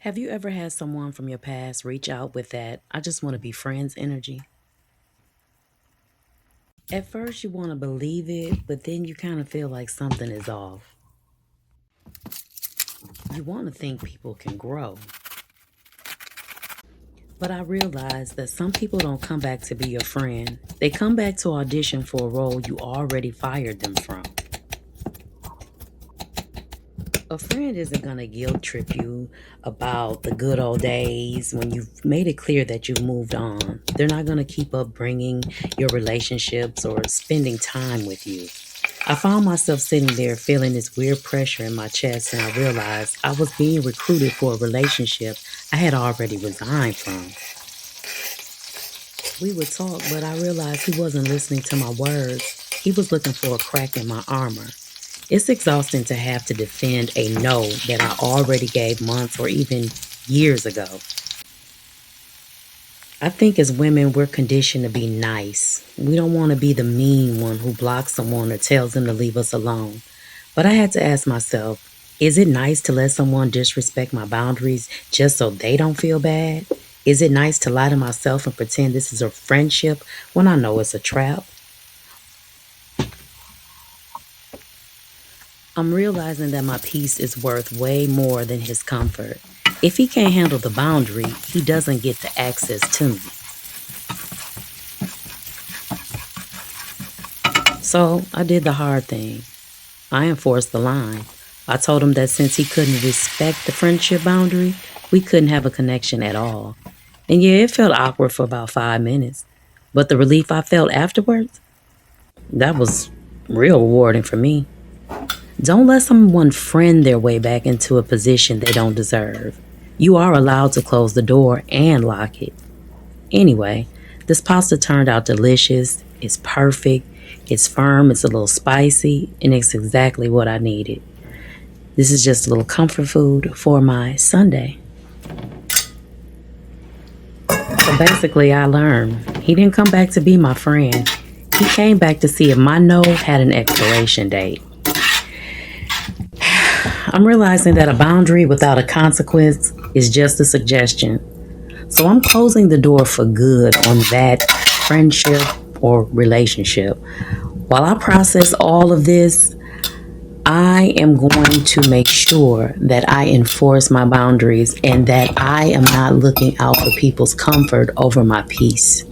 Have you ever had someone from your past reach out with that, I just want to be friends energy? At first, you want to believe it, but then you kind of feel like something is off. You want to think people can grow. But I realize that some people don't come back to be your friend. They come back to audition for a role you already fired them from. A friend isn't going to guilt trip you about the good old days when you've made it clear that you've moved on. They're not going to keep up bringing your relationships or spending time with you. I found myself sitting there feeling this weird pressure in my chest, and I realized I was being recruited for a relationship I had already resigned from. We would talk, but I realized he wasn't listening to my words. He was looking for a crack in my armor. It's exhausting to have to defend a no that I already gave months or even years ago. I think as women, we're conditioned to be nice. We don't want to be the mean one who blocks someone or tells them to leave us alone. But I had to ask myself, is it nice to let someone disrespect my boundaries just so they don't feel bad? Is it nice to lie to myself and pretend this is a friendship when I know it's a trap? I'm realizing that my peace is worth way more than his comfort. If he can't handle the boundary, he doesn't get the access to me. So I did the hard thing. I enforced the line. I told him that since he couldn't respect the friendship boundary, we couldn't have a connection at all. And yeah, it felt awkward for about 5 minutes. But the relief I felt afterwards, that was real rewarding for me. Don't let someone friend their way back into a position they don't deserve. You are allowed to close the door and lock it. Anyway, this pasta turned out delicious. It's perfect. It's firm. It's a little spicy. And it's exactly what I needed. This is just a little comfort food for my Sunday. So basically, I learned he didn't come back to be my friend. He came back to see if my no had an expiration date. I'm realizing that a boundary without a consequence is just a suggestion. So I'm closing the door for good on that friendship or relationship. While I process all of this, I am going to make sure that I enforce my boundaries and that I am not looking out for people's comfort over my peace.